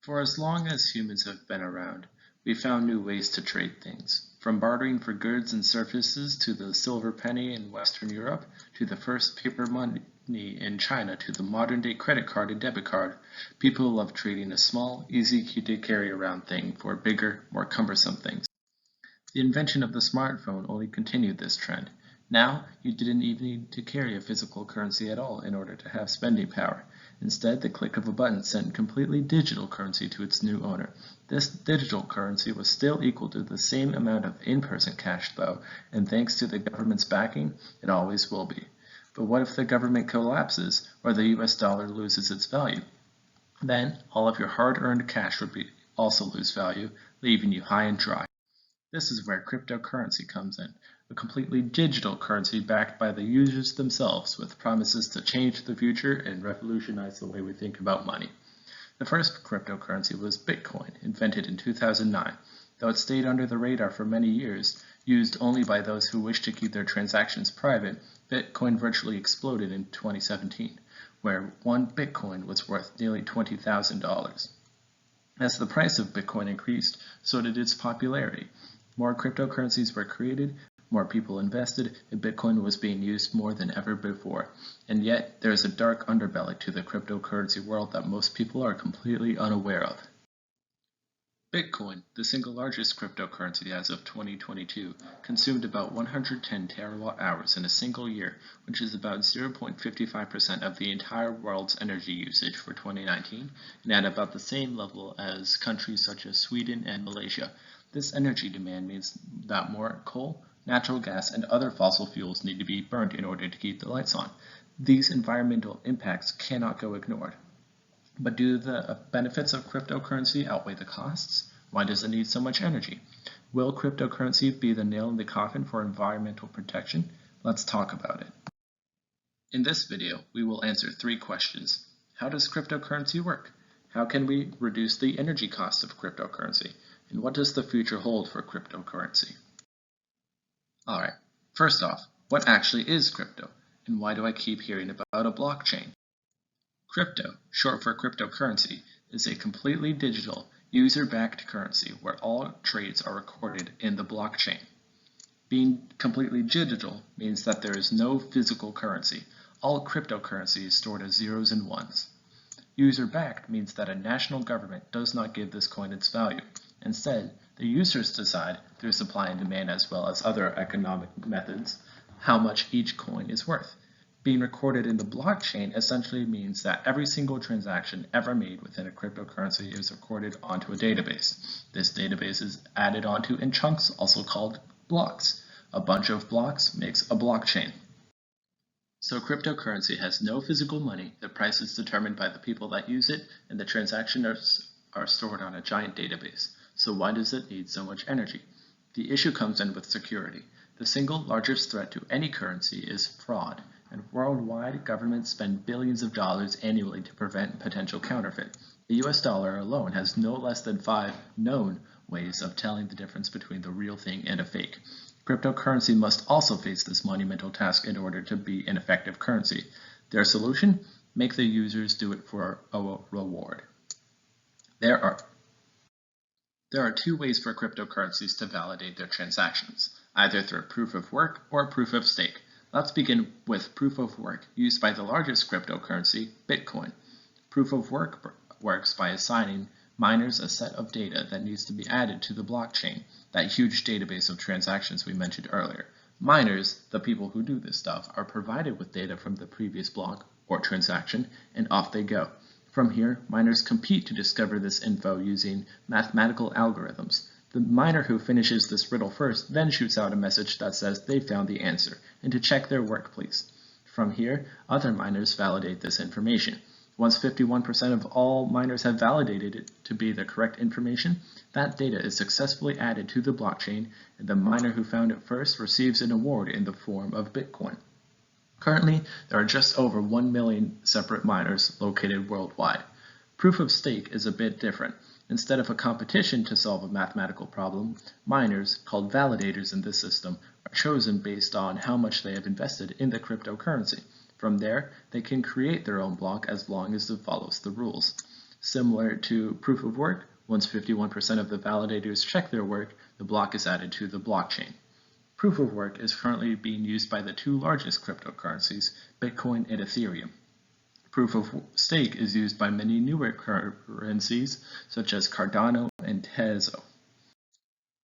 For as long as humans have been around, we found new ways to trade things, from bartering for goods and services to the silver penny in Western Europe, to the first paper money in China, to the modern-day credit card and debit card. People love trading a small, easy-to-carry-around thing for bigger, more cumbersome things. The invention of the smartphone only continued this trend. Now, you didn't even need to carry a physical currency at all in order to have spending power. Instead, the click of a button sent completely digital currency to its new owner. This digital currency was still equal to the same amount of in-person cash though, and thanks to the government's backing, it always will be. But what if the government collapses or the US dollar loses its value? Then, all of your hard-earned cash would also lose value, leaving you high and dry. This is where cryptocurrency comes in, a completely digital currency backed by the users themselves with promises to change the future and revolutionize the way we think about money. The first cryptocurrency was Bitcoin, invented in 2009. Though it stayed under the radar for many years, used only by those who wish to keep their transactions private, Bitcoin virtually exploded in 2017, where one Bitcoin was worth nearly $20,000. As the price of Bitcoin increased, so did its popularity. More cryptocurrencies were created, more people invested, and Bitcoin was being used more than ever before. And yet, there is a dark underbelly to the cryptocurrency world that most people are completely unaware of. Bitcoin, the single largest cryptocurrency as of 2022, consumed about 110 terawatt-hours in a single year, which is about 0.55% of the entire world's energy usage for 2019, and at about the same level as countries such as Sweden and Malaysia. This energy demand means that more coal, natural gas, and other fossil fuels need to be burned in order to keep the lights on. These environmental impacts cannot go ignored. But do the benefits of cryptocurrency outweigh the costs? Why does it need so much energy? Will cryptocurrency be the nail in the coffin for environmental protection? Let's talk about it. In this video, we will answer 3 questions. How does cryptocurrency work? How can we reduce the energy cost of cryptocurrency? And what does the future hold for cryptocurrency? Alright, first off, what actually is crypto? And why do I keep hearing about a blockchain? Crypto, short for cryptocurrency, is a completely digital, user-backed currency where all trades are recorded in the blockchain. Being completely digital means that there is no physical currency. All cryptocurrency is stored as zeros and ones. User-backed means that a national government does not give this coin its value. Instead, the users decide, through supply and demand as well as other economic methods, how much each coin is worth. Being recorded in the blockchain essentially means that every single transaction ever made within a cryptocurrency is recorded onto a database. This database is added onto in chunks, also called blocks. A bunch of blocks makes a blockchain. So cryptocurrency has no physical money, the price is determined by the people that use it, and the transactions are stored on a giant database. So why does it need so much energy? The issue comes in with security. The single largest threat to any currency is fraud, and worldwide governments spend billions of dollars annually to prevent potential counterfeit. The US dollar alone has no less than 5 known ways of telling the difference between the real thing and a fake. Cryptocurrency must also face this monumental task in order to be an effective currency. Their solution? Make the users do it for a reward. There are 2 ways for cryptocurrencies to validate their transactions, either through proof of work or proof of stake. Let's begin with proof of work, used by the largest cryptocurrency, Bitcoin. Proof of work works by assigning miners a set of data that needs to be added to the blockchain, that huge database of transactions we mentioned earlier. Miners, the people who do this stuff, are provided with data from the previous block or transaction, and off they go. From here, miners compete to discover this info using mathematical algorithms. The miner who finishes this riddle first then shoots out a message that says they found the answer, and to check their work, please. From here, other miners validate this information. Once 51% of all miners have validated it to be the correct information, that data is successfully added to the blockchain, and the miner who found it first receives an award in the form of Bitcoin. Currently, there are just over 1 million separate miners located worldwide. Proof of stake is a bit different. Instead of a competition to solve a mathematical problem, miners, called validators in this system, are chosen based on how much they have invested in the cryptocurrency. From there, they can create their own block as long as it follows the rules. Similar to proof of work, once 51% of the validators check their work, the block is added to the blockchain. Proof of work is currently being used by the two largest cryptocurrencies, Bitcoin and Ethereum. Proof of stake is used by many newer currencies, such as Cardano and Teso.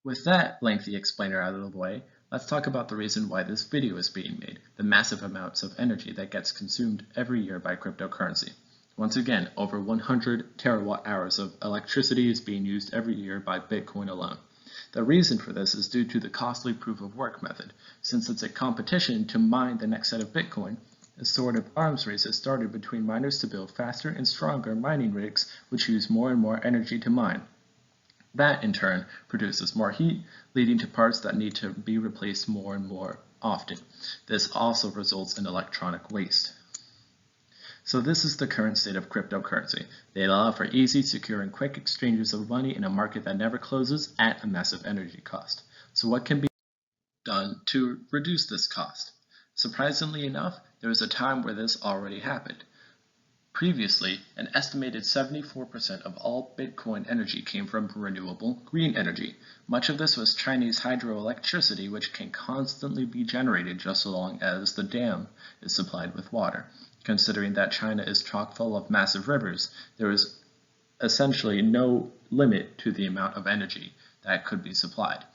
With that lengthy explainer out of the way, let's talk about the reason why this video is being made, the massive amounts of energy that gets consumed every year by cryptocurrency. Once again, over 100 terawatt hours of electricity is being used every year by Bitcoin alone. The reason for this is due to the costly proof of work method. Since it's a competition to mine the next set of Bitcoin, a sort of arms race has started between miners to build faster and stronger mining rigs which use more and more energy to mine. That, in turn, produces more heat, leading to parts that need to be replaced more and more often. This also results in electronic waste. So this is the current state of cryptocurrency. They allow for easy, secure, and quick exchanges of money in a market that never closes at a massive energy cost. So what can be done to reduce this cost? Surprisingly enough, there was a time where this already happened. Previously, an estimated 74% of all Bitcoin energy came from renewable green energy. Much of this was Chinese hydroelectricity, which can constantly be generated just so long as the dam is supplied with water. Considering that China is chock full of massive rivers, there is essentially no limit to the amount of energy that could be supplied.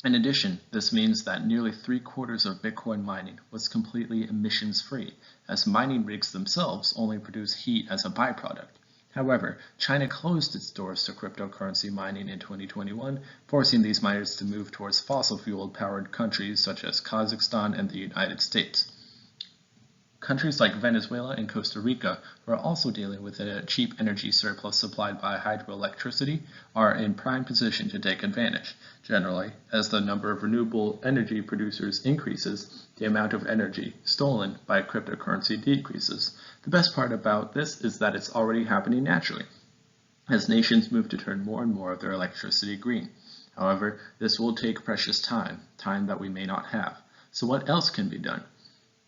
In addition, this means that nearly 3/4 of Bitcoin mining was completely emissions-free, as mining rigs themselves only produce heat as a byproduct. However, China closed its doors to cryptocurrency mining in 2021, forcing these miners to move towards fossil fuel-powered countries such as Kazakhstan and the United States. Countries like Venezuela and Costa Rica, who are also dealing with a cheap energy surplus supplied by hydroelectricity, are in prime position to take advantage. Generally, as the number of renewable energy producers increases, the amount of energy stolen by cryptocurrency decreases. The best part about this is that it's already happening naturally, as nations move to turn more and more of their electricity green. However, this will take precious time that we may not have. So what else can be done?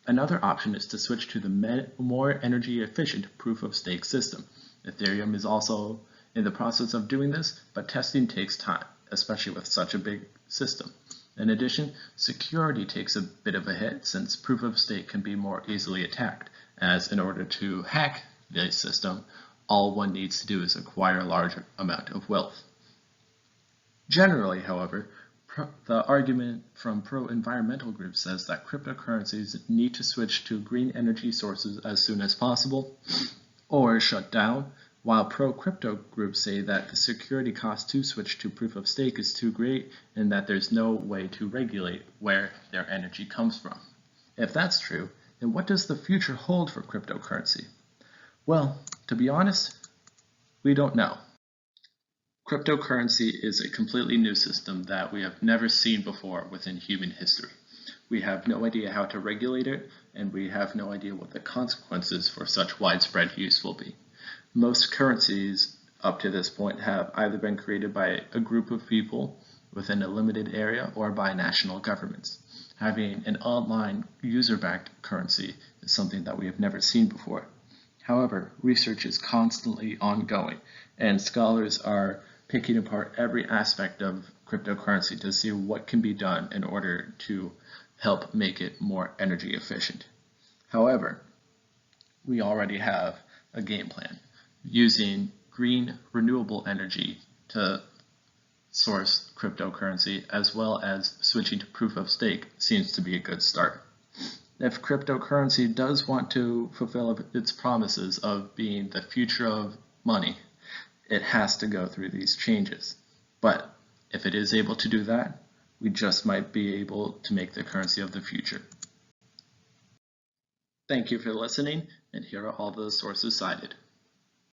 Another option is to switch to the more energy-efficient proof-of-stake system. Ethereum is also in the process of doing this, but testing takes time, especially with such a big system. In addition, security takes a bit of a hit since proof-of-stake can be more easily attacked, as in order to hack the system, all one needs to do is acquire a large amount of wealth. Generally, however, the argument from pro-environmental groups says that cryptocurrencies need to switch to green energy sources as soon as possible or shut down, while pro-crypto groups say that the security cost to switch to proof of stake is too great and that there's no way to regulate where their energy comes from. If that's true, then what does the future hold for cryptocurrency? Well, to be honest, we don't know. Cryptocurrency is a completely new system that we have never seen before within human history. We have no idea how to regulate it, and we have no idea what the consequences for such widespread use will be. Most currencies up to this point have either been created by a group of people within a limited area or by national governments. Having an online user-backed currency is something that we have never seen before. However, research is constantly ongoing, and scholars are picking apart every aspect of cryptocurrency to see what can be done in order to help make it more energy efficient. However, we already have a game plan. Using green renewable energy to source cryptocurrency as well as switching to proof of stake seems to be a good start. If cryptocurrency does want to fulfill its promises of being the future of money, it has to go through these changes. But if it is able to do that, we just might be able to make the currency of the future. Thank you for listening, and here are all the sources cited.